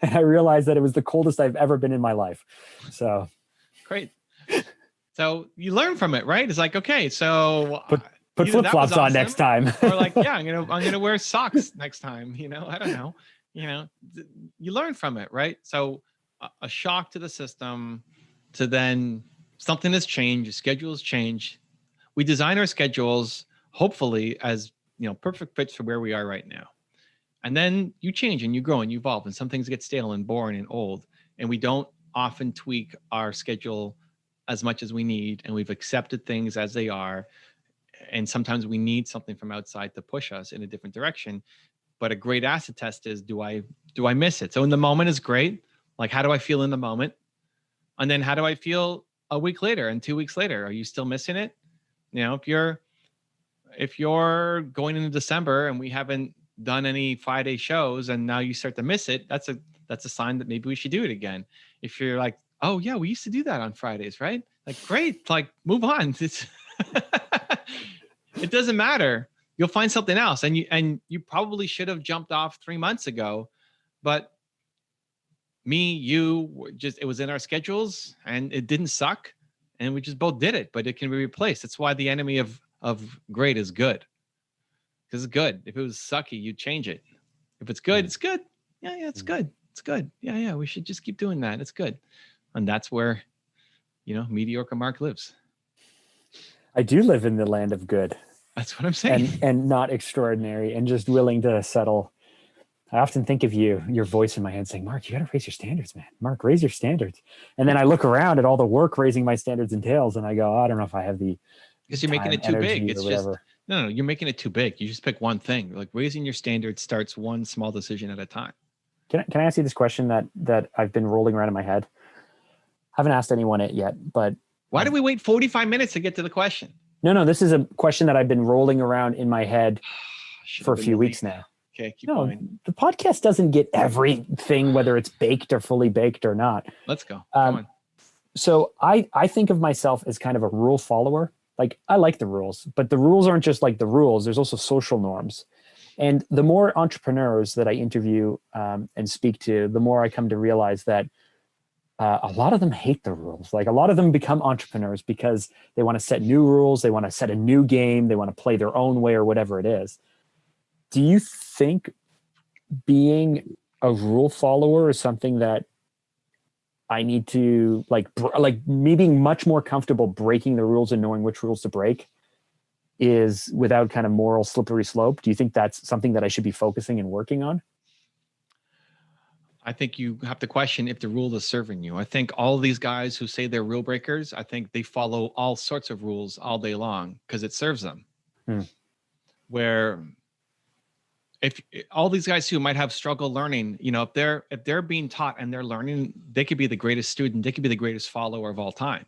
And I realized that it was the coldest I've ever been in my life. So great. So you learn from it, right? It's like, okay, so put flip-flops on next time. Or like, yeah, I'm gonna wear socks next time. I don't know. You learn from it, right? So a shock to the system, to then something has changed, your schedules change. We design our schedules, hopefully, as perfect fits for where we are right now. And then you change and you grow and you evolve, and some things get stale and boring and old. And we don't often tweak our schedule as much as we need, and we've accepted things as they are. And sometimes we need something from outside to push us in a different direction. But a great acid test is, do I miss it? So in the moment is great. Like, how do I feel in the moment? And then how do I feel a week later and 2 weeks later? Are you still missing it? If you're going into December and we haven't done any 5-day shows and now you start to miss it, that's a sign that maybe we should do it again. If you're like, oh yeah, we used to do that on Fridays, right? Like, great, like move on. It doesn't matter. you'll find something else. And you probably should have jumped off 3 months ago, but it was in our schedules and it didn't suck. And we just both did it, but it can be replaced. That's why the enemy of great is good. Because it's good. If it was sucky, you'd change it. If it's good, it's good. Yeah, it's good. It's good. Yeah, we should just keep doing that. It's good. And that's where, mediocre Mark lives. I do live in the land of good. That's what I'm saying. And not extraordinary and just willing to settle. I often think of your voice in my head saying, Mark, you got to raise your standards, man. Mark, raise your standards. And then I look around at all the work raising my standards entails and I go, I don't know if I have the because you're making it too big. It's just, whatever. No, you're making it too big. You just pick one thing. Like raising your standards starts one small decision at a time. Can I ask you this question that I've been rolling around in my head? I haven't asked anyone it yet, but why did we wait 45 minutes to get to the question? No, this is a question that I've been rolling around in my head for a few weeks now. Okay, keep going. The podcast doesn't get everything, whether it's baked or fully baked or not. Let's go. Come on. So I think of myself as kind of a rule follower. Like I like the rules, but the rules aren't just like the rules. There's also social norms. And the more entrepreneurs that I interview and speak to, the more I come to realize that a lot of them hate the rules. Like a lot of them become entrepreneurs because they want to set new rules. They want to set a new game. They want to play their own way or whatever it is. Do you think being a rule follower is something that I need to like me being much more comfortable breaking the rules and knowing which rules to break is without kind of moral slippery slope? Do you think that's something that I should be focusing and working on? I think you have to question if the rule is serving you. I think all these guys who say they're rule breakers, I think they follow all sorts of rules all day long because it serves them. Where if all these guys who might have struggle learning, if they're being taught and they're learning, they could be the greatest student, they could be the greatest follower of all time.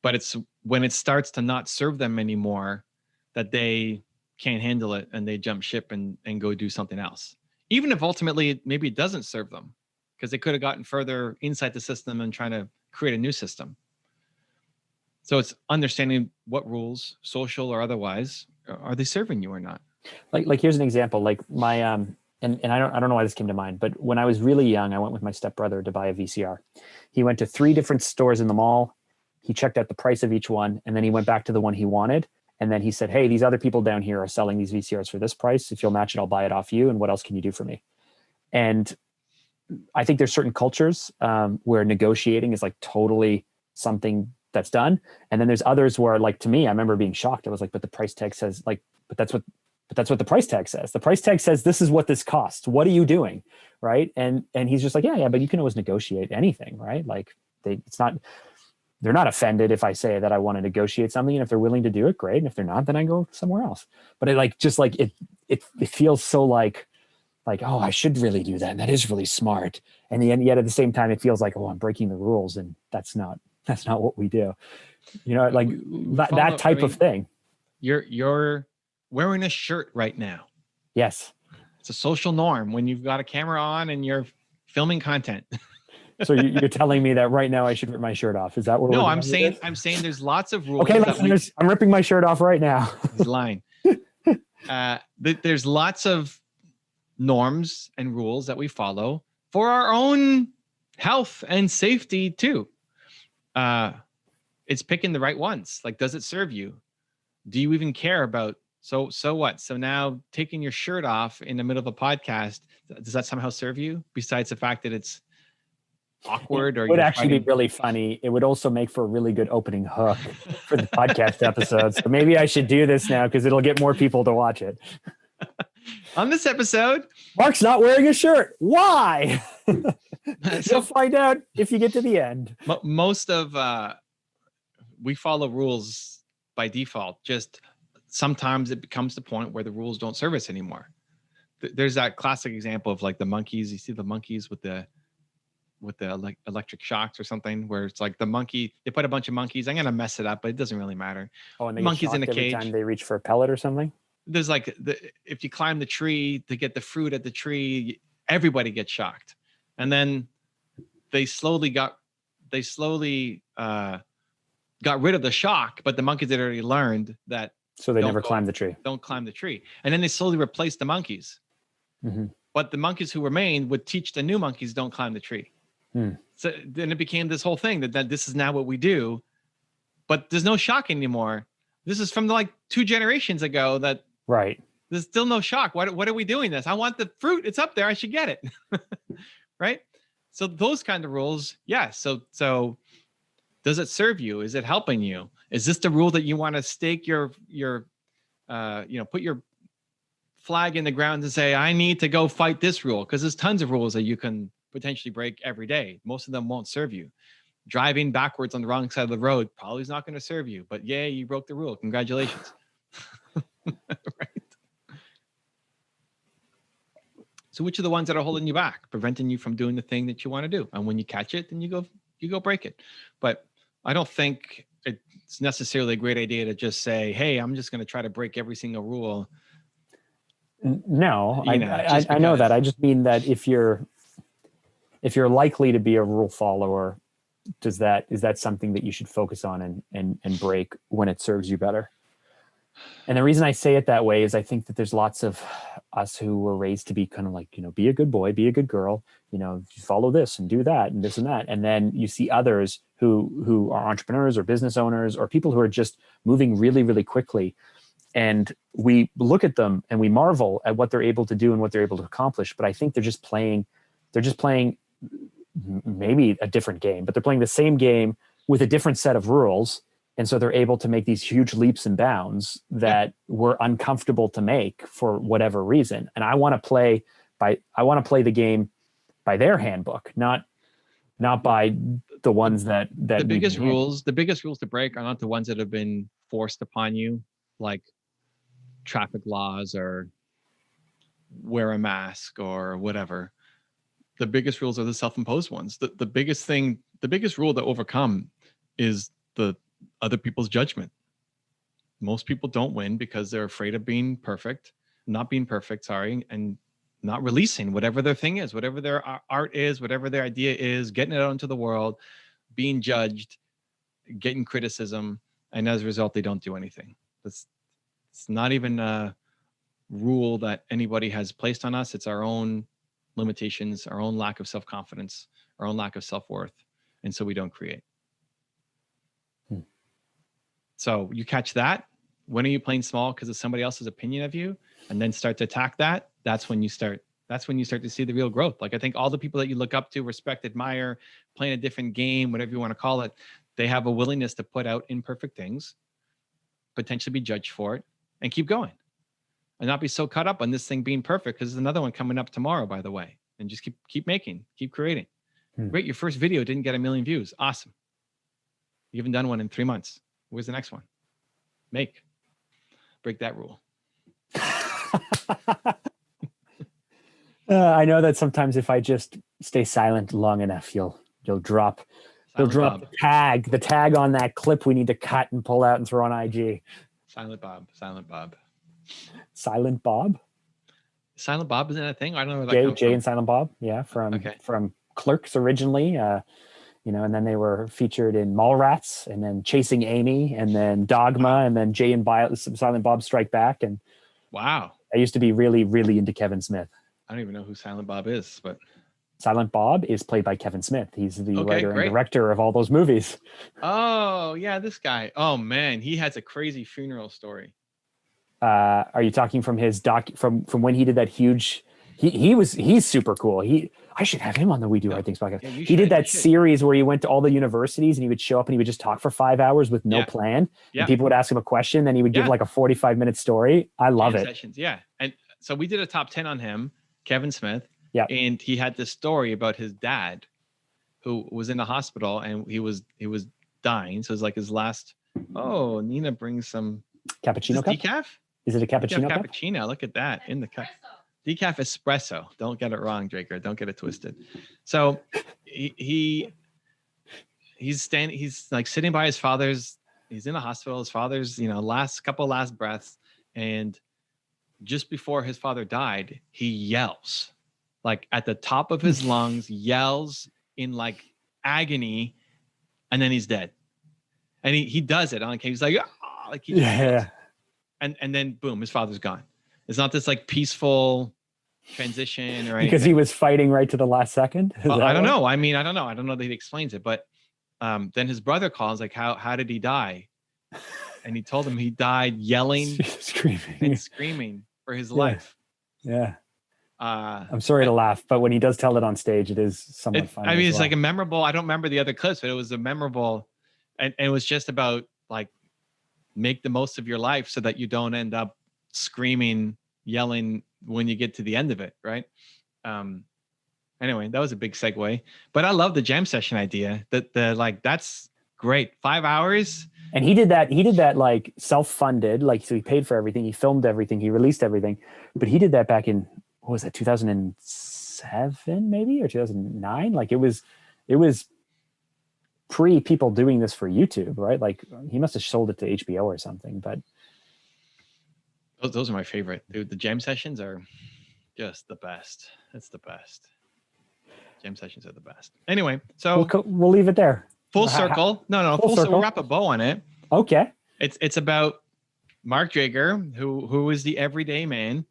But it's when it starts to not serve them anymore that they can't handle it and they jump ship and go do something else. Even if ultimately maybe it doesn't serve them because they could have gotten further inside the system and trying to create a new system. So it's understanding what rules, social or otherwise, are they serving you or not? Like here's an example. Like my and I don't know why this came to mind, but when I was really young, I went with my stepbrother to buy a VCR. He went to 3 different stores in the mall. He checked out the price of each one, and then he went back to the one he wanted. And then he said, hey, these other people down here are selling these VCRs for this price. If you'll match it, I'll buy it off you. And what else can you do for me? And I think there's certain cultures where negotiating is like totally something that's done. And then there's others where, like, to me, I remember being shocked. I was like, but the price tag says but that's what the price tag says. The price tag says, this is what this costs. What are you doing? Right. And he's just like, yeah, but you can always negotiate anything, right? Like they're not offended if I say that I want to negotiate something, and if they're willing to do it, great. And if they're not, then I go somewhere else. But it feels so like, oh, I should really do that. And that is really smart. And yet at the same time, it feels like, oh, I'm breaking the rules. And that's not what we do. Like that type of thing. You're wearing a shirt right now. Yes. It's a social norm when you've got a camera on and you're filming content. So you're telling me that right now I should rip my shirt off? Is that what? No, I'm saying there's lots of rules. Okay, listeners, I'm ripping my shirt off right now. He's lying. There's lots of norms and rules that we follow for our own health and safety too. It's picking the right ones. Like, does it serve you? Do you even care about? So what? So now taking your shirt off in the middle of a podcast, does that somehow serve you? Besides the fact that it's awkward, or it would actually be really funny. It would also make for a really good opening hook for the podcast episode. So maybe I should do this now because it'll get more people to watch it. On this episode, Mark's not wearing a shirt. Why? You'll find out if you get to the end. Most of we follow rules by default. Just sometimes it becomes the point where the rules don't serve us anymore. There's that classic example of like the monkeys. You see the monkeys with the like electric shocks or something, where it's like the monkey, they put a bunch of monkeys. I'm gonna mess it up, but it doesn't really matter. Oh, and they monkeys in a every cage. Time they reach for a pellet or something. There's like if you climb the tree to get the fruit at the tree, everybody gets shocked, and then they slowly got rid of the shock, but the monkeys had already learned that So they never climbed the tree. Don't climb the tree. And then they slowly replaced the monkeys. Mm-hmm. But the monkeys who remained would teach the new monkeys don't climb the tree. So then it became this whole thing that this is now what we do. But there's no shock anymore. This is from like 2 generations ago that right. There's still no shock. What are we doing this? I want the fruit. It's up there. I should get it. Right? So those kind of rules, yeah. So does it serve you? Is it helping you? Is this the rule that you want to stake your put your flag in the ground and say, I need to go fight this rule? Because there's tons of rules that you can potentially break every day. Most of them won't serve you. Driving backwards on the wrong side of the road probably is not going to serve you. But yeah, you broke the rule. Congratulations. Right? So which are the ones that are holding you back, preventing you from doing the thing that you want to do? And when you catch it, then you go break it. But I don't think it's necessarily a great idea to just say, hey, I'm just going to try to break every single rule. No, I know that. I just mean that if you're likely to be a rule follower, is that something that you should focus on and break when it serves you better? And the reason I say it that way is I think that there's lots of us who were raised to be kind of like, be a good boy, be a good girl, follow this and do that and this and that. And then you see others who are entrepreneurs or business owners or people who are just moving really, really quickly. And we look at them and we marvel at what they're able to do and what they're able to accomplish. But I think they're just playing maybe a different game, but they're playing the same game with a different set of rules. And so they're able to make these huge leaps and bounds that were uncomfortable to make for whatever reason. And I want to play the game by their handbook, not by the ones that the biggest rules to break are not the ones that have been forced upon you, like traffic laws or wear a mask or whatever. The biggest rules are the self-imposed ones. The biggest rule to overcome is the other people's judgment. Most people don't win because they're afraid of not being perfect, and not releasing whatever their thing is, whatever their art is, whatever their idea is, getting it out into the world, being judged, getting criticism, and as a result, they don't do anything. It's not even a rule that anybody has placed on us. It's our own limitations, our own lack of self-confidence, our own lack of self-worth, and so we don't create. So you catch that. When are you playing small because of somebody else's opinion of you, and then start to attack that? That's when you start to see the real growth. Like I think all the people that you look up to, respect, admire, playing a different game, whatever you want to call it, they have a willingness to put out imperfect things, potentially be judged for it, and keep going. And not be so caught up on this thing being perfect, because there's another one coming up tomorrow, by the way. And just keep making, keep creating. Great, your first video didn't get 1 million views. Awesome. You haven't done one in 3 months. Where's the next one? Break that rule. I know that sometimes if I just stay silent long enough, you'll drop the tag on that clip we need to cut and pull out and throw on IG. Silent Bob. Silent Bob? Silent Bob, isn't that a thing? I don't know where that Jay and Silent Bob. Yeah. From Clerks originally, and then they were featured in Mallrats, and then Chasing Amy, and then Dogma, and then Jay and Silent Bob Strike Back. And wow, I used to be really, really into Kevin Smith. I don't even know who Silent Bob is, but Silent Bob is played by Kevin Smith. He's the writer and director of all those movies. Oh yeah, this guy. Oh man, he has a crazy funeral story. Are you talking from his from when he did that huge? He's super cool. I should have him on the We Do Hard Things podcast. Yeah, he did that series where he went to all the universities and he would show up and he would just talk for 5 hours with no plan. Yeah. And people would ask him a question, then he would give like a 45-minute story. I love it. Sessions. Yeah. And so we did a top 10 on him, Kevin Smith. Yeah. And he had this story about his dad who was in the hospital and he was dying. So it's like his last. Oh, Nina brings some cappuccino cup? Decaf? Is it a cappuccino cup? Cappuccino. Look at that in the cup. Decaf espresso. Don't get it wrong, Drager. Don't get it twisted. So he's like sitting by his father's. He's in the hospital. His father's, last breaths, and just before his father died, he yells, like at the top of his lungs, yells in like agony, and then he's dead. And he does it on camera. He's like, oh, like he yeah. and then boom, his father's gone. It's not this like peaceful transition or anything. Because he was fighting right to the last second. Well, I don't know. I mean, I don't know that he explains it, but then his brother calls like, how did he die? And he told him he died yelling, screaming for his life. Yeah. I'm sorry to laugh, but when he does tell it on stage, it is somewhat funny. I mean, it's like a memorable, I don't remember the other clips, but it was a memorable, and it was just about like, make the most of your life so that you don't end up screaming, yelling when you get to the end of it. Right. Anyway, that was a big segue, but I love the jam session idea like, that's great. 5 hours. And he did that like self-funded, like, so he paid for everything. He filmed everything. He released everything, but he did that back in, what was that, 2007 maybe, or 2009? Like it was pre people doing this for YouTube, right? Like he must've sold it to HBO or something, but. Those are my favorite. Dude, the jam sessions are just the best. It's the best. Jam sessions are the best. Anyway, so we'll leave it there. Full circle. No, full circle. We'll wrap a bow on it. Okay. It's about Mark Drager, who is the everyday man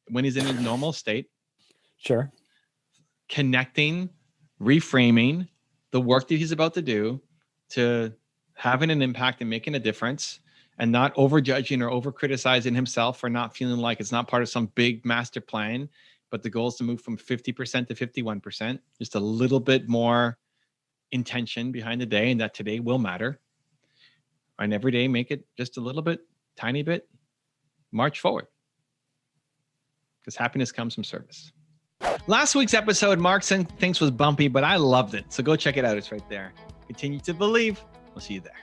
when he's in his normal state. Sure. Connecting, reframing the work that he's about to do to having an impact and making a difference, and not overjudging or over criticizing himself for not feeling like it's not part of some big master plan, but the goal is to move from 50% to 51%, just a little bit more intention behind the day, and that today will matter. And every day, make it just a little bit, tiny bit, march forward. Because happiness comes from service. Last week's episode, Mark thinks was bumpy, but I loved it. So go check it out. It's right there. Continue to believe. We'll see you there.